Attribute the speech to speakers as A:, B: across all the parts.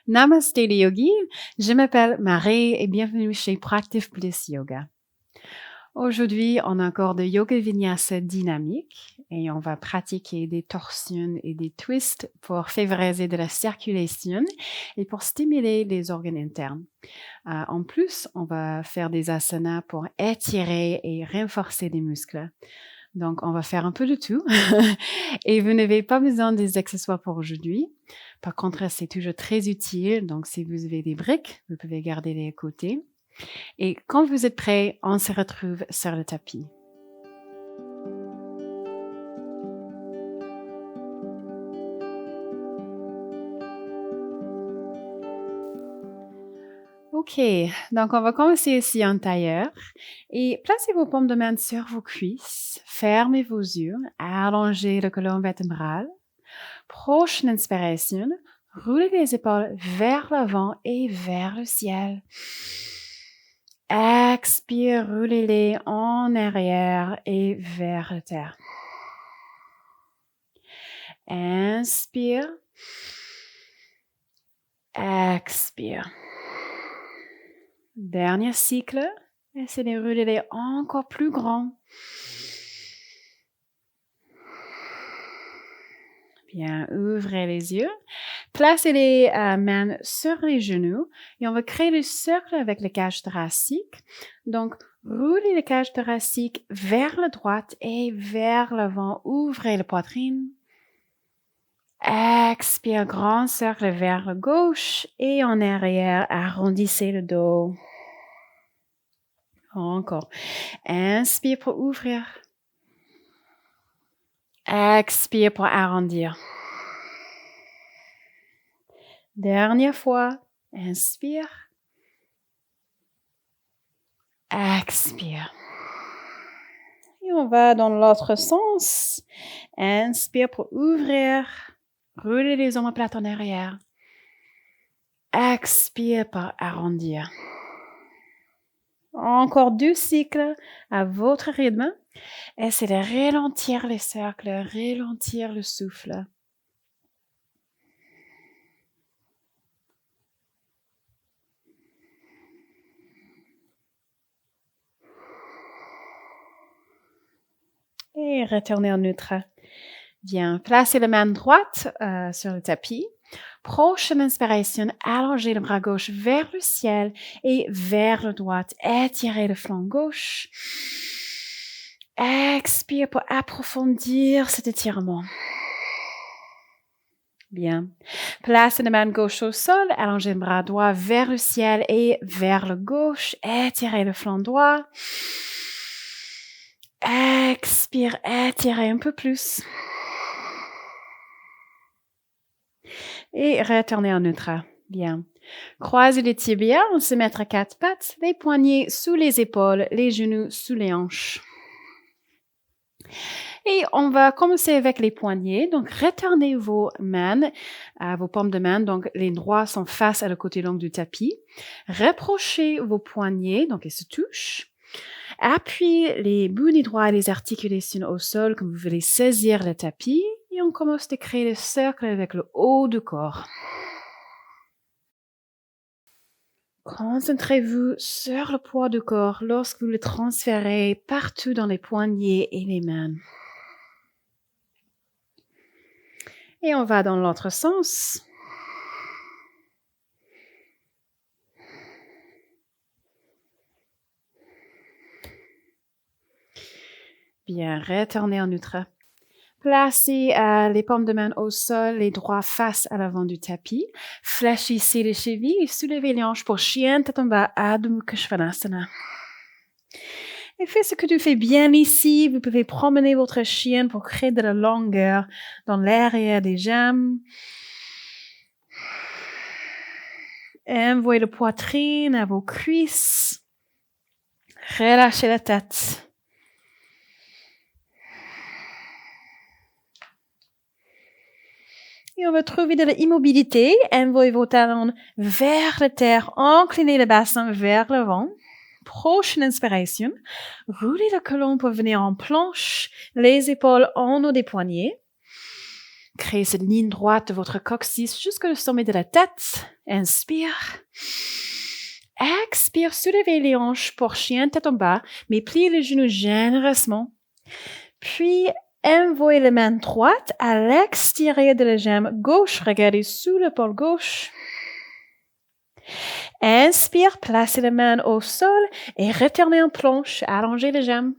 A: Namaste les yogis, je m'appelle Marie et bienvenue chez Practice Bliss Yoga. Aujourd'hui, on a encore de yoga vinyasa dynamique et on va pratiquer des torsions et des twists pour favoriser de la circulation et pour stimuler les organes internes. En plus, on va faire des asanas pour étirer et renforcer les muscles. Donc, on va faire un peu de tout et vous n'avez pas besoin des accessoires pour aujourd'hui. Par contre, c'est toujours très utile. Donc, si vous avez des briques, vous pouvez garder les à côté. Et quand vous êtes prêts, on se retrouve sur le tapis. OK, donc on va commencer ici en tailleur et placez vos paumes de main sur vos cuisses, fermez vos yeux, allongez le colonne vertébrale. Prochaine inspiration, roulez les épaules vers l'avant et vers le ciel. Expire, roulez-les en arrière et vers la terre. Inspire. Expire. Dernier cycle. Essayez de rouler encore plus grand. Bien, ouvrez les yeux. Placez les mains sur les genoux et on va créer le cercle avec la cage thoracique. Donc, roulez la cage thoracique vers la droite et vers l'avant. Ouvrez la poitrine. Expire, grand cercle vers la gauche et en arrière, arrondissez le dos. Encore. Inspire pour ouvrir. Expire pour arrondir. Dernière fois. Inspire. Expire. Et on va dans l'autre sens. Inspire pour ouvrir. Roulez les omoplates en arrière. Expire pour arrondir. Encore 2 cycles à votre rythme. Essayez de ralentir les cercles, ralentir le souffle. Et retournez en neutre. Bien, placez la main droite sur le tapis. Prochaine inspiration, allongez le bras gauche vers le ciel et vers le droit. Étirez le flanc gauche. Expire pour approfondir cet étirement. Bien. Placez la main gauche au sol, allongez le bras droit vers le ciel et vers le gauche. Étirez le flanc droit. Expire, étirez un peu plus. Et retournez en neutre. Bien. Croisez les tibias, on se mettre à 4 pattes, les poignets sous les épaules, les genoux sous les hanches. Et on va commencer avec les poignets. Donc, retournez vos mains, vos paumes de main. Donc, les doigts sont face à le côté long du tapis. Rapprochez vos poignets, donc ils se touchent. Appuyez les bouts des doigts et les articulations au sol comme vous voulez saisir le tapis. Et on commence à créer le cercle avec le haut du corps. Concentrez-vous sur le poids du corps lorsque vous le transférez partout dans les poignets et les mains. Et on va dans l'autre sens. Bien, retournez en neutre. Placez les paumes de main au sol, les doigts face à l'avant du tapis. Fléchissez les chevilles et soulevez les hanches pour chien tête en bas, Adho Mukha Svanasana. Et faites ce que tu fais bien ici. Vous pouvez promener votre chien pour créer de la longueur dans l'arrière des jambes. Envoyez la poitrine à vos cuisses. Relâchez la tête. Et on va trouver de l'immobilité. Envoyez vos talons vers la terre. Inclinez le bassin vers l'avant. Prochaine inspiration. Roulez le colon pour venir en planche. Les épaules en haut des poignets. créez cette ligne droite de votre coccyx jusqu'au sommet de la tête. Inspire. Expire, soulevez les hanches pour chien tête en bas, mais pliez les genoux généreusement. Puis, envoyez la main droite à l'extérieur de la jambe gauche. Regardez sous l'épaule gauche. Inspire, placez la main au sol et retournez en planche. Allongez les jambes.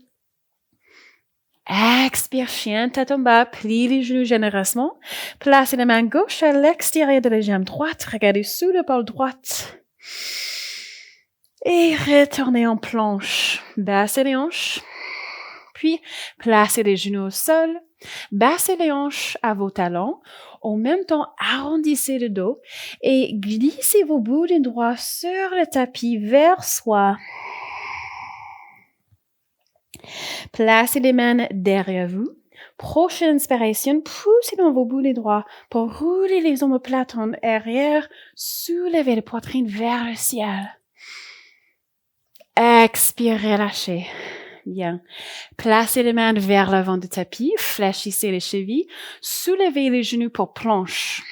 A: Expire, chien tête en bas, pliez les genoux généreusement. Placez la main gauche à l'extérieur de la jambe droite. Regardez sous l'épaule droite. Et retournez en planche. Baissez les hanches. Puis, placez les genoux au sol. Baissez les hanches à vos talons. En même temps, arrondissez le dos et glissez vos bouts de doigts sur le tapis vers soi. Placez les mains derrière vous. Prochaine inspiration, poussez dans vos bouts de doigts pour rouler les omoplates en arrière. Soulevez la poitrine vers le ciel. Expirez, relâchez. Bien. Placez les mains vers l'avant du tapis, fléchissez les chevilles, soulevez les genoux pour planche.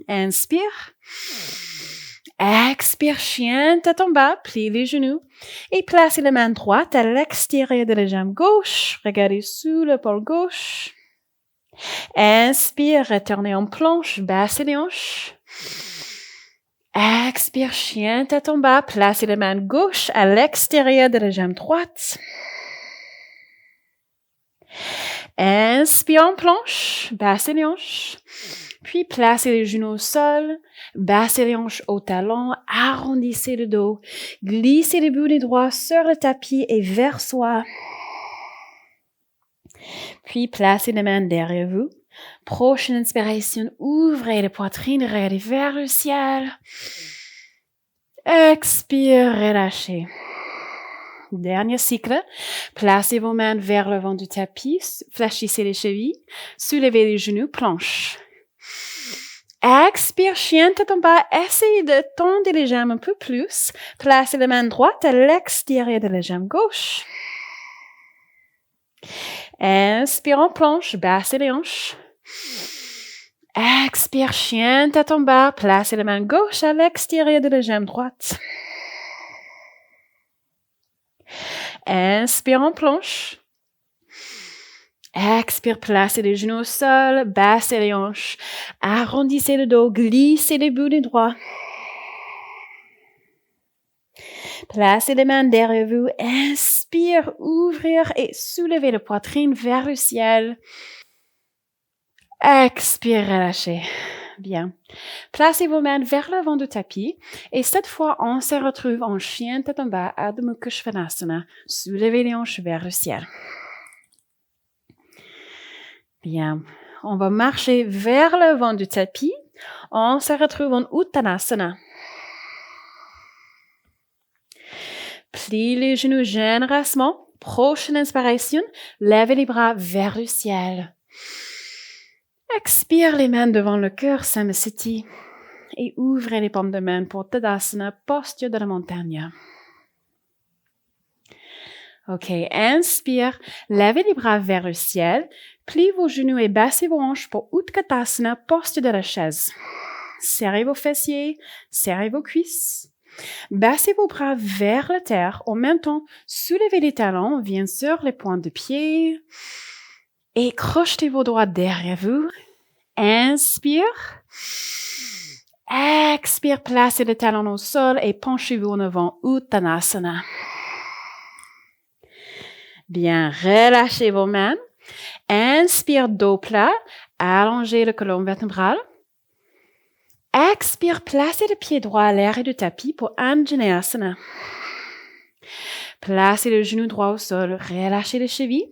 A: Inspire. Expire, chien, tête en bas, pliez les genoux et placez la main droite à l'extérieur de la jambe gauche. Regardez sous l'épaule gauche. Inspire, retournez en planche, baissez les hanches. Expire, chien, tête en bas, placez la main gauche à l'extérieur de la jambe droite. Inspire en planche, baissez les hanches. Puis placez les genoux au sol, baissez les hanches au talon, arrondissez le dos, glissez les bouts des doigts sur le tapis et vers soi. Puis placez les mains derrière vous. Prochaine inspiration, ouvrez la poitrine, regardez vers le ciel. Expire, relâchez. Dernier cycle, placez vos mains vers le vent du tapis, fléchissez les chevilles, soulevez les genoux, planche. Expire, chien, tête en bas, essayez de tendre les jambes un peu plus. Placez la main droite à l'extérieur de la jambe gauche. Inspire en planche, baissez les hanches. Expire, chien, tête en bas, placez la main gauche à l'extérieur de la jambe droite. Inspire en planche. Expire, placez les genoux au sol, baissez les hanches, arrondissez le dos, glissez les bouts des doigts. Placez les mains derrière vous, inspire, ouvrir et soulevez la poitrine vers le ciel. Expire, relâchez. Bien. Placez vos mains vers l'avant du tapis et cette fois, on se retrouve en chien tête en bas, Adho Mukha Svanasana. Soulevez les hanches vers le ciel. Bien. On va marcher vers l'avant du tapis. On se retrouve en Uttanasana. Pliez les genoux généreusement. Prochaine inspiration, levez les bras vers le ciel. Expire les mains devant le cœur, Samasthiti. Et ouvrez les paumes de main pour Tadasana, posture de la montagne. Ok, inspire, levez les bras vers le ciel, pliez vos genoux et baissez vos hanches pour Utkatasana, posture de la chaise. Serrez vos fessiers, serrez vos cuisses. Baissez vos bras vers la terre. En même temps, soulevez les talons, bien sûr, les pointes de pied. Et crochetez vos doigts derrière vous. Inspire. Expire, placez les talons au sol et penchez-vous en avant, Uttanasana. Bien, relâchez vos mains. Inspire, dos plat. Allongez la colonne vertébrale. Expire, placez le pied droit à l'arrière du tapis pour Anjaneyasana. Placez le genou droit au sol. Relâchez les chevilles.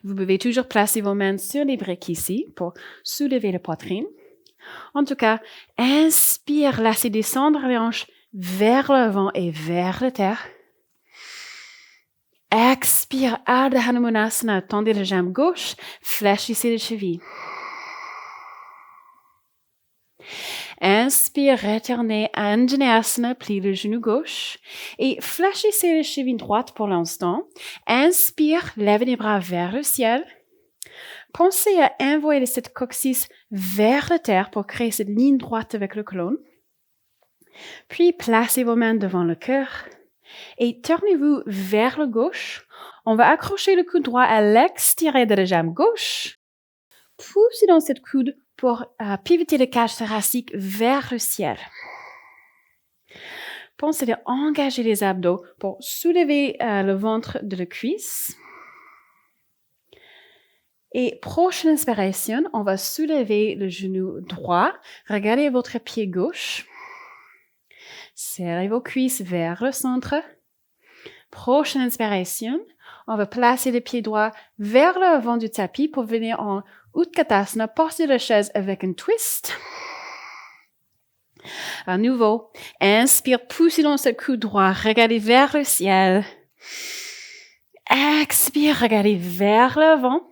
A: Vous pouvez toujours placer vos mains sur les briques ici pour soulever la poitrine. En tout cas, inspire, laissez descendre les hanches vers l'avant et vers la terre. Expire, Ardha Hanumanasana, tendez la jambe gauche, fléchissez les chevilles. Inspire, retournez à Anjaneyasana, pliez le genou gauche et fléchissez les chevilles droites pour l'instant. Inspire, levez les bras vers le ciel. Pensez à envoyer cette coccyx vers la terre pour créer cette ligne droite avec le côlon. Puis, placez vos mains devant le cœur et tournez-vous vers le gauche. On va accrocher le coude droit à l'extérieur de la jambe gauche. Poussez dans cette coude pour pivoter le cage thoracique vers le ciel. Pensez à engager les abdos pour soulever le ventre de la cuisse. Et prochaine inspiration, on va soulever le genou droit. Regardez votre pied gauche. Serrez vos cuisses vers le centre. Prochaine inspiration, on va placer le pied droit vers l'avant du tapis pour venir en Utkatasana, posture de chaise avec un twist. À nouveau, inspire, poussez dans ce coude droit, regardez vers le ciel. Expire, regardez vers l'avant.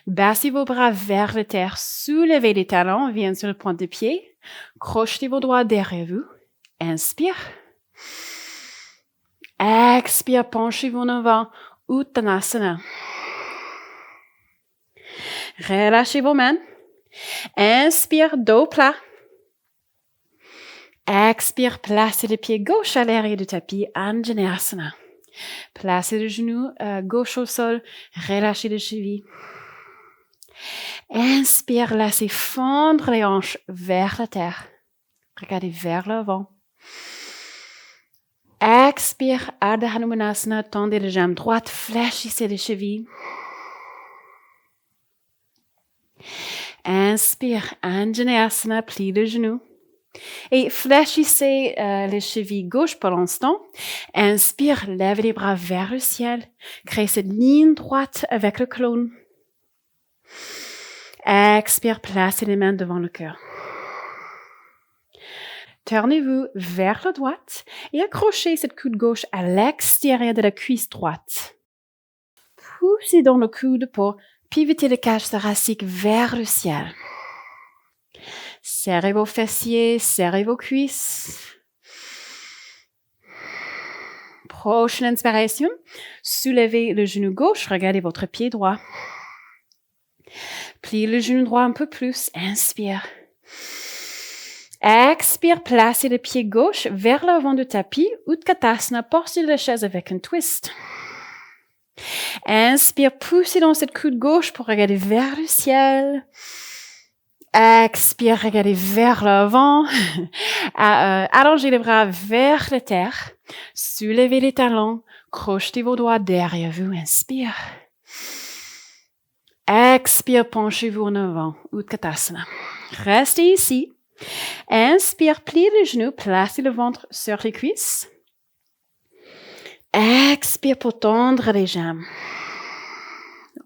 A: Baissez vos bras vers la terre, soulevez les talons, viennent sur le point de pied. Crochetez vos doigts derrière vous. Inspire. Expire, penchez-vous en avant, Uttanasana. Relâchez vos mains. Inspire, dos plat. Expire, placez le pied gauche à l'arrière du tapis, Anjaneyasana. Placez le genou gauche au sol, relâchez les chevilles. Inspire, laissez fondre les hanches vers la terre. Regardez vers l'avant. Expire, Ardha Hanumanasana, tendez les jambes droites, fléchissez les chevilles. Inspire, Anjaneyasana, plie le genou. Et fléchissez les chevilles gauche pour l'instant. Inspire, lève les bras vers le ciel. Créez cette ligne droite avec le côlon. Expire, placez les mains devant le cœur. Tournez-vous vers la droite et accrochez cette coude gauche à l'extérieur de la cuisse droite. Poussez dans le coude pour pivoter le cage thoracique vers le ciel. Serrez vos fessiers, serrez vos cuisses. Prochaine inspiration, soulevez le genou gauche, regardez votre pied droit. Pliez le genou droit un peu plus, inspire. Expire, placez le pied gauche vers l'avant du tapis, Utkatasana, posture de chaise avec un twist. Inspire, poussez dans cette coude gauche pour regarder vers le ciel. Expire, regardez vers l'avant. Allongez les bras vers la terre. Soulevez les talons. Crochetez vos doigts derrière vous. Inspire. Expire, penchez-vous en avant. Utkatasana. Restez ici. Inspire, pliez les genoux, placez le ventre sur les cuisses. Expire pour tendre les jambes.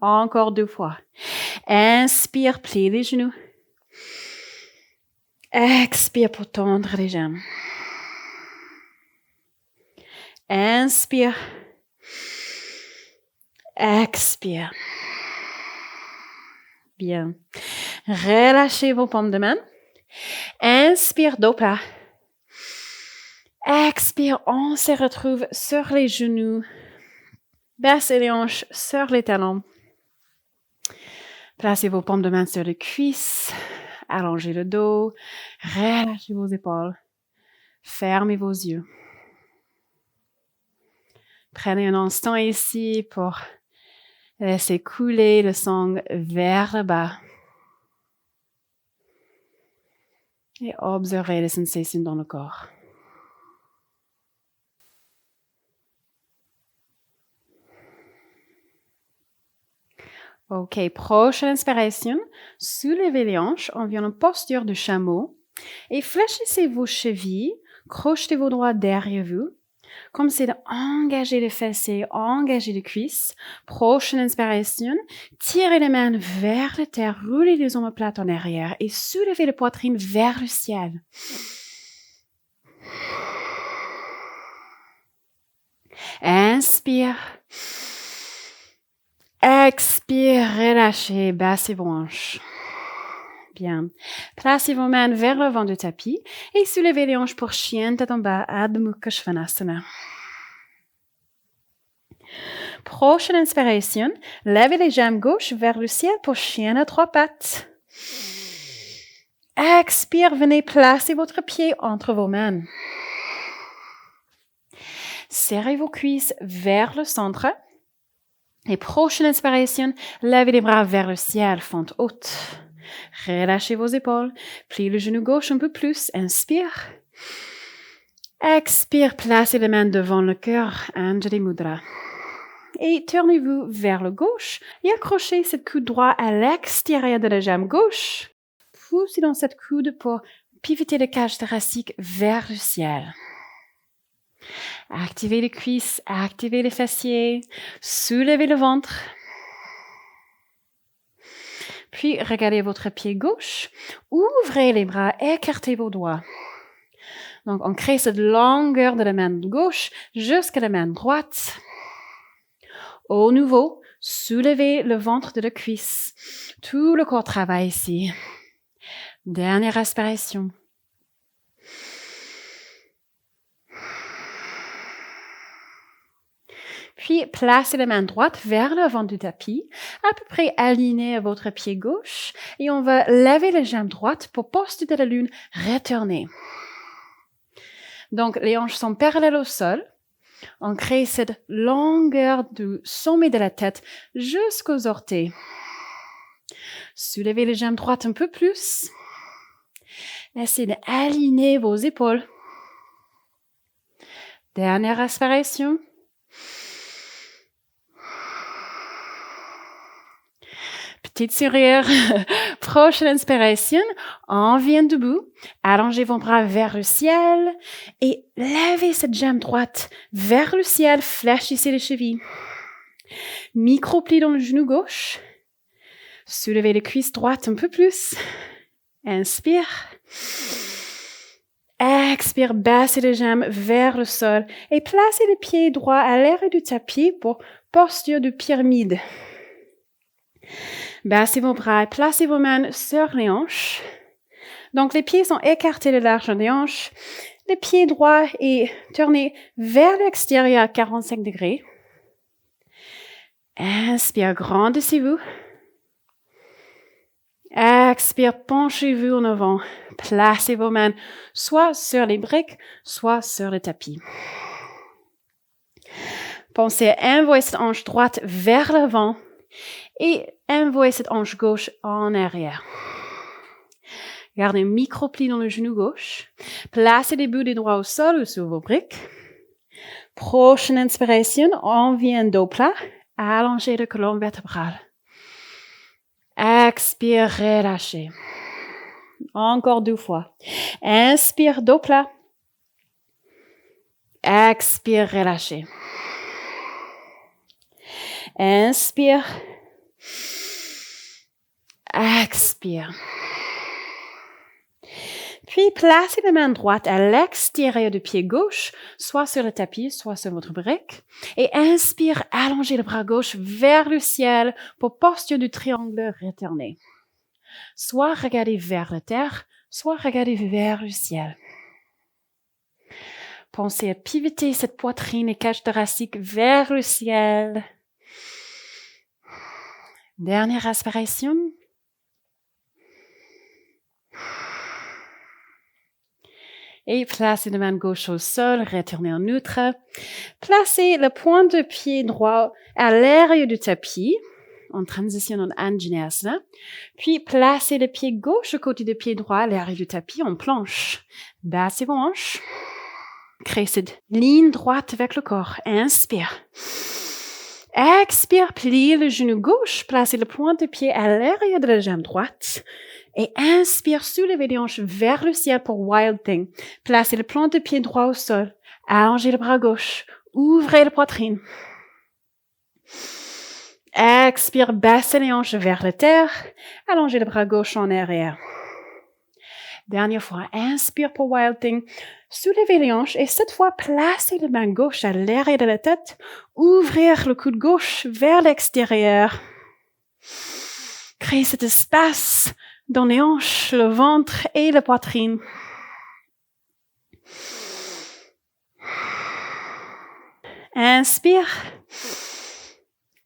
A: Encore 2 fois. Inspire, pliez les genoux. Expire pour tendre les jambes. Inspire. Expire. Bien. Relâchez vos paumes de main. Inspire, dos plat. Expire, on se retrouve sur les genoux. Baissez les hanches sur les talons. Placez vos paumes de main sur les cuisses. Allongez le dos. Relâchez vos épaules. Fermez vos yeux. Prenez un instant ici pour laisser couler le sang vers le bas. Et observez les sensations dans le corps. OK, prochaine inspiration. Soulevez les hanches en venant en posture de chameau et fléchissez vos chevilles. Crochetez vos doigts derrière vous. Comme c'est d'engager les fessiers, engager les cuisses. Prochaine inspiration. Tirez les mains vers la terre, roulez les omoplates en arrière et soulevez la poitrine vers le ciel. Inspire. Expire, relâchez, baissez vos hanches. Bien. Placez vos mains vers l'avant du tapis et soulevez les hanches pour chien tête en bas, Adho Mukha Svanasana. Prochaine inspiration, levez les jambes gauches vers le ciel pour chien à 3 pattes. Expire, venez placer votre pied entre vos mains. Serrez vos cuisses vers le centre. Et prochaine inspiration, levez les bras vers le ciel, fente haute. Relâchez vos épaules, pliez le genou gauche un peu plus, inspire. Expire, placez les mains devant le cœur, Anjali Mudra. Et tournez-vous vers le gauche et accrochez cette coude droit à l'extérieur de la jambe gauche. Poussez dans cette coude pour pivoter la cage thoracique vers le ciel. Activez les cuisses, activez les fessiers, soulevez le ventre. Puis, regardez votre pied gauche, ouvrez les bras, écartez vos doigts. Donc, on crée cette longueur de la main gauche jusqu'à la main droite. Au nouveau, soulevez le ventre de la cuisse. Tout le corps travaille ici. Dernière respiration. Puis, placez la main droite vers l'avant du tapis, à peu près alignée à votre pied gauche, et on va lever la jambe droite pour posture de la lune, retourner. Donc, les hanches sont parallèles au sol. On crée cette longueur du sommet de la tête jusqu'aux orteils. Soulevez les jambes droites un peu plus. Essayez d'aligner vos épaules. Dernière respiration. Petite sourire. Prochaine inspiration. On vient debout. Allongez vos bras vers le ciel et levez cette jambe droite vers le ciel. Fléchissez les chevilles. Micro-pli dans le genou gauche. Soulevez les cuisses droites un peu plus. Inspire. Expire, baissez les jambes vers le sol et placez les pieds droits à l'arrière du tapis pour posture de pyramide. Baissez vos bras et placez vos mains sur les hanches. Donc, les pieds sont écartés de l'arche des hanches. Les pieds droits et tournés vers l'extérieur à 45 degrés. Inspire, grandissez-vous. Expire, penchez-vous en avant. Placez vos mains soit sur les briques, soit sur le tapis. Pensez à envoyer cette hanche droite vers l'avant et envoyer cette hanche gauche en arrière. Gardez un micro-pli dans le genou gauche. Placez les bouts des doigts au sol ou sur vos briques. Prochaine inspiration, on vient dos plat. Allongez la colonne vertébrale. Expire, relâchez. Encore 2 fois. Inspire, dos plat. Expire, relâchez. Inspire. Expire. Puis, placez la main droite à l'extérieur du pied gauche, soit sur le tapis, soit sur votre brique. Et inspire, allongez le bras gauche vers le ciel pour posture du triangle retourné. Soit regardez vers la terre, soit regardez vers le ciel. Pensez à pivoter cette poitrine et cage thoracique vers le ciel. Dernière respiration. Et placez la main gauche au sol, retournez en neutre. Placez le point de pied droit à l'arrière du tapis, en transition en Anjaneyasana. Puis placez le pied gauche au côté du pied droit à l'arrière du tapis en planche. Baissez vos hanches. Créez cette ligne droite avec le corps. Inspire. Expire, pliez le genou gauche, placez le point de pied à l'arrière de la jambe droite. Et inspire, soulevez les hanches vers le ciel pour Wild Thing. Placez le plan de pied droit au sol. Allongez le bras gauche. Ouvrez la poitrine. Expire, baissez les hanches vers la terre. Allongez le bras gauche en arrière. Dernière fois, inspire pour Wild Thing. Soulevez les hanches et cette fois, placez la main gauche à l'arrière de la tête. Ouvrir le coude gauche vers l'extérieur. Créez cet espace dans les hanches, le ventre et la poitrine. Inspire.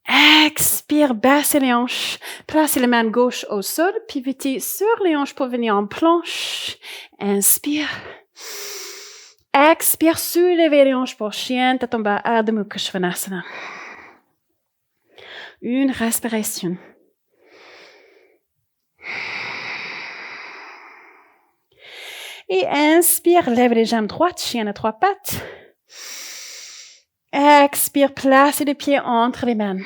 A: Expire, baissez les hanches. Placez les mains gauche au sol, pivotez sur les hanches pour venir en planche. Inspire. Expire, soulevez les hanches pour chien, tête en bas, Ardha Mukha Svanasana. Une respiration. Et inspire, lève les jambes droites, chien à 3 pattes. Expire, placez les pieds entre les mains.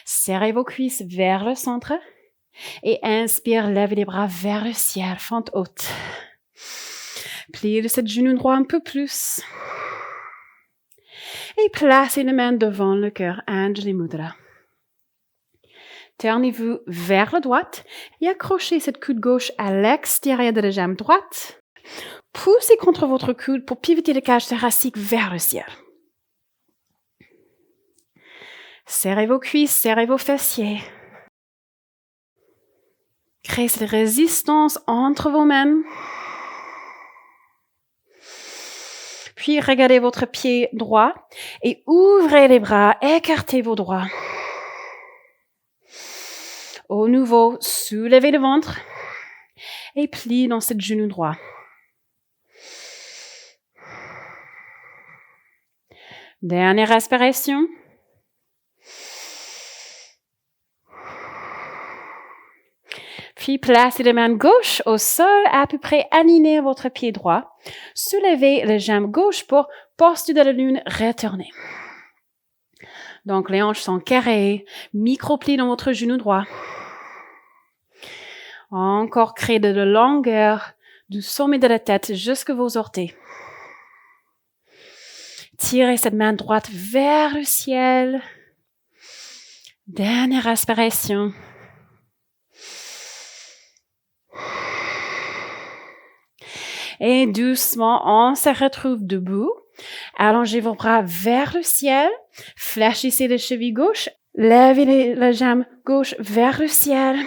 A: Serrez vos cuisses vers le centre. Et inspire, lèvez les bras vers le ciel, fente haute. Pliez de cette genou droit un peu plus. Et placez les mains devant le cœur, Anjali Mudra. Tournez-vous vers la droite et accrochez cette coude gauche à l'extérieur de la jambe droite. Poussez contre votre coude pour pivoter la cage thoracique vers le ciel. Serrez vos cuisses, serrez vos fessiers. Créez cette résistance entre vos mains. Puis regardez votre pied droit et ouvrez les bras, écartez vos doigts. Au nouveau, soulevez le ventre et pliez dans cette genou droit. Dernière respiration. Puis placez les mains gauche au sol, à peu près alignées à votre pied droit. Soulevez les jambes gauche pour posture de la lune, retournez. Donc, les hanches sont carrées, micro-plis dans votre genou droit. Encore créez de la longueur du sommet de la tête jusqu'aux orteils. Tirez cette main droite vers le ciel. Dernière respiration. Et doucement, on se retrouve debout. Allongez vos bras vers le ciel. Fléchissez les chevilles gauche. Levez la jambe gauche vers le ciel.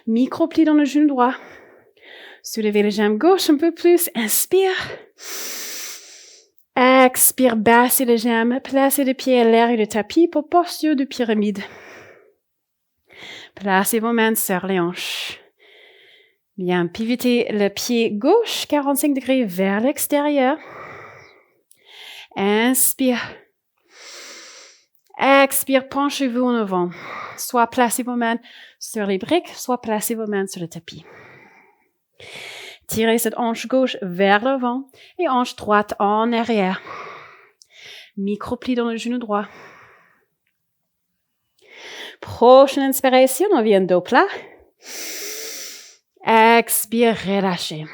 A: Micro-pli dans le genou droit. Soulevez les jambes gauche un peu plus. Inspire. Expire, baissez les jambes. Placez les pieds à l'arrière du tapis pour posture de pyramide. Placez vos mains sur les hanches. Bien, pivotez le pied gauche 45 degrés vers l'extérieur. Inspire. Expire, penchez-vous en avant. Soit placez vos mains sur les briques, soit placez vos mains sur le tapis. Tirez cette hanche gauche vers l'avant et hanche droite en arrière. Micro-pli dans le genou droit. Prochaine inspiration, on vient dos plat. Expire, relâchez.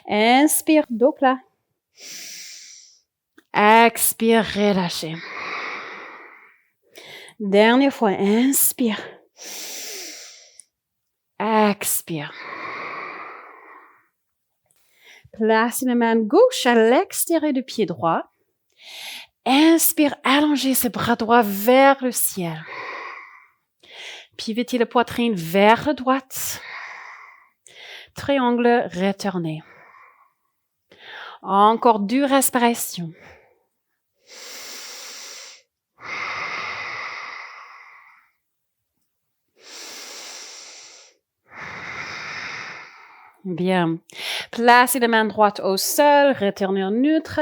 A: Inspire, dos plat. Expire, relâchez. Dernière fois, inspire. Expire. Placez la main gauche à l'extérieur du pied droit. Inspire, allongez ses bras droits vers le ciel. Pivotez la poitrine vers la droite. Triangle, retournez. Encore 2 respirations. Bien. Placez la main droite au sol, retournez en neutre.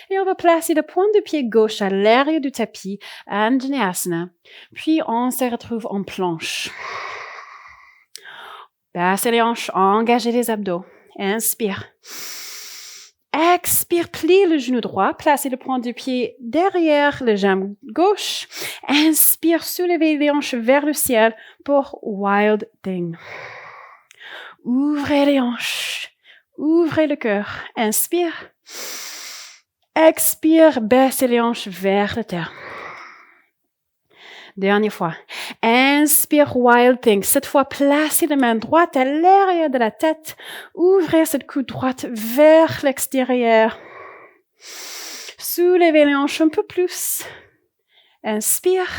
A: Et on va placer le point de pied gauche à l'arrière du tapis, Anjaneyasana. Puis on se retrouve en planche. Baissez les hanches, engagez les abdos. Inspire. Expire, pliez le genou droit, placez le point du pied derrière la jambe gauche. Inspire, soulevez les hanches vers le ciel pour Wild Thing. Ouvrez les hanches, ouvrez le cœur. Inspire. Expire, baissez les hanches vers la terre. Dernière fois. Inspire, Wild Thing. Cette fois, placez la main droite à l'arrière de la tête. Ouvrez cette coude droite vers l'extérieur. Soulevez les hanches un peu plus. Inspire.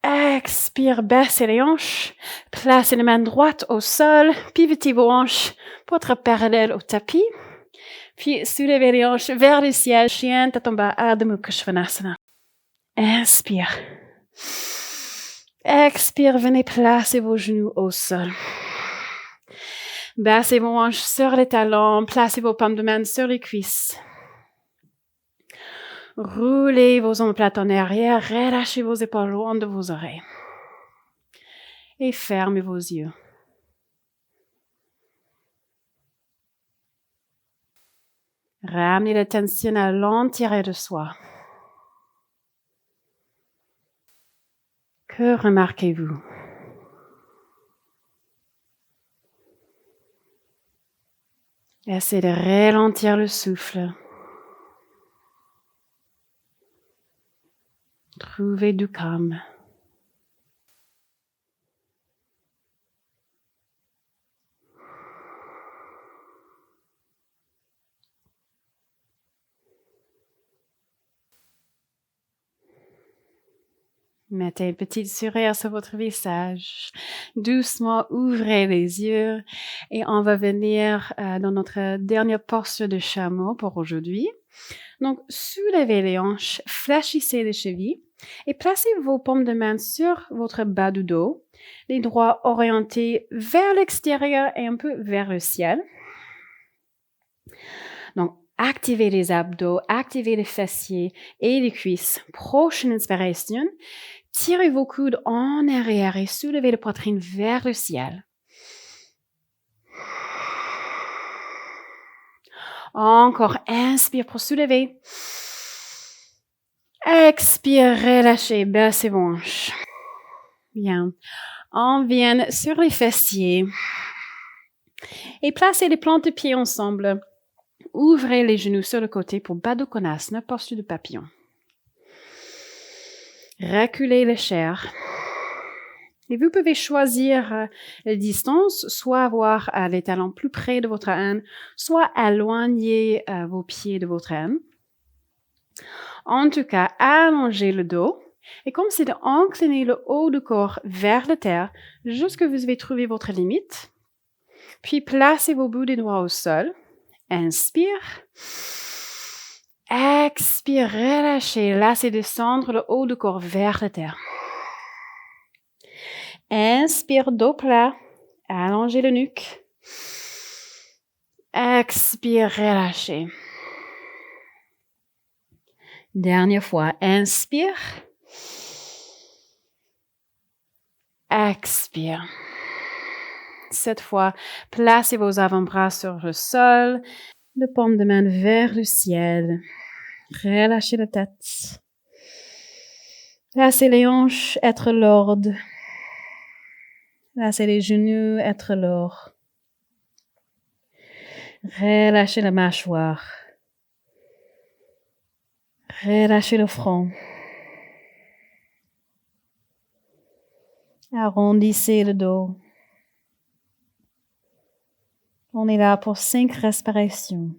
A: Expire, baissez les hanches. Placez la main droite au sol. Pivotez vos hanches pour être parallèles au tapis. Puis soulevez les hanches vers le ciel. Chien Tatamba Ardha Mukha Svanasana. Inspire. Expire, venez placer vos genoux au sol. Baissez vos hanches sur les talons, placez vos paumes de main sur les cuisses. Roulez vos omoplates en arrière, relâchez vos épaules loin de vos oreilles. Et fermez vos yeux. Ramenez la tension à l'entièreté de soi. Que remarquez-vous? Essayez de ralentir le souffle. Trouvez du calme. Mettez une petite sourire sur votre visage. Doucement, ouvrez les yeux et on va venir dans notre dernière portion de chameau pour aujourd'hui. Donc, soulevez les hanches, fléchissez les chevilles et placez vos paumes de main sur votre bas du dos, les doigts orientés vers l'extérieur et un peu vers le ciel. Donc, activez les abdos, activez les fessiers et les cuisses. Prochaine inspiration. Tirez vos coudes en arrière et soulevez la poitrine vers le ciel. Encore, inspire pour soulever. Expire, relâchez, baissez vos hanches. Bien. On vient sur les fessiers. Et placez les plantes de pieds ensemble. Ouvrez les genoux sur le côté pour Baddha Konasana, posture de papillon. Reculez les chair. Et vous pouvez choisir la distance, soit avoir les talons plus près de votre âne, soit éloigner vos pieds de votre âne. En tout cas, allongez le dos. Et comme c'est d'incliner le haut du corps vers la terre, jusqu'à vous avez trouvé votre limite. Puis placez vos bouts des doigts au sol. Inspire. Expire, relâchez. Laissez descendre le haut du corps vers la terre. Inspire, dos plat. Allongez le nuque. Expire, relâchez. Dernière fois. Inspire. Expire. Cette fois, placez vos avant-bras sur le sol, le paume de main vers le ciel. Relâchez la tête. Laissez les hanches être lourdes. Laissez les genoux être lourds. Relâchez la mâchoire. Relâchez le front. Arrondissez le dos. On est là pour 5 respirations.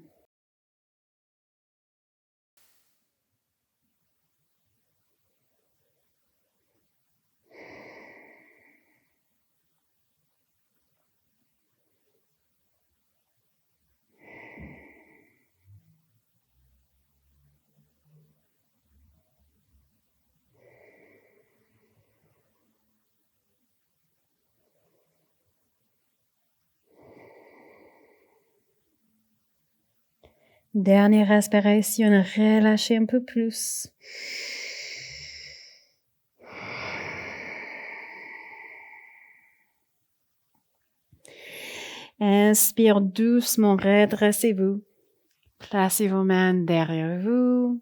A: Dernière respiration, relâchez un peu plus. Inspire doucement, redressez-vous. Placez vos mains derrière vous.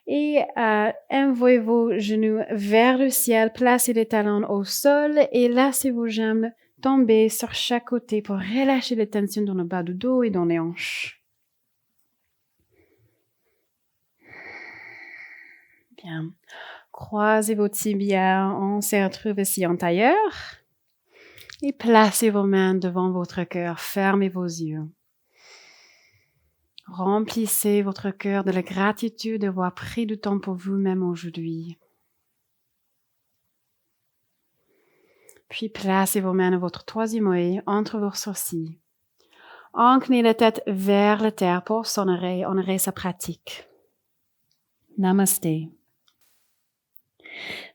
A: Et envoyez vos genoux vers le ciel. Placez les talons au sol et laissez vos jambes tomber sur chaque côté pour relâcher les tensions dans le bas du dos et dans les hanches. Bien. Croisez vos tibias, on se retrouve ici en tailleur. Et placez vos mains devant votre cœur, fermez vos yeux. Remplissez votre cœur de la gratitude d'avoir pris du temps pour vous-même aujourd'hui. Puis placez vos mains à votre troisième œil entre vos sourcils. Inclinez la tête vers la terre pour honorer sa pratique. Namaste.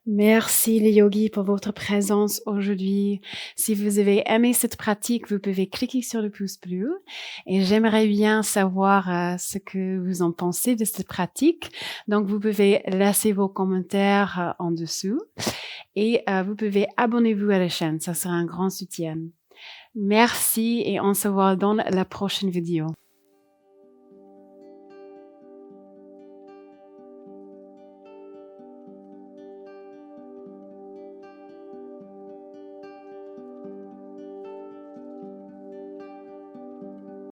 A: Merci les yogis pour votre présence aujourd'hui. Si vous avez aimé cette pratique, vous pouvez cliquer sur le pouce bleu et j'aimerais bien savoir ce que vous en pensez de cette pratique. Donc, vous pouvez laisser vos commentaires en dessous et vous pouvez abonner-vous à la chaîne. Ça sera un grand soutien. Merci et on se voit dans la prochaine vidéo.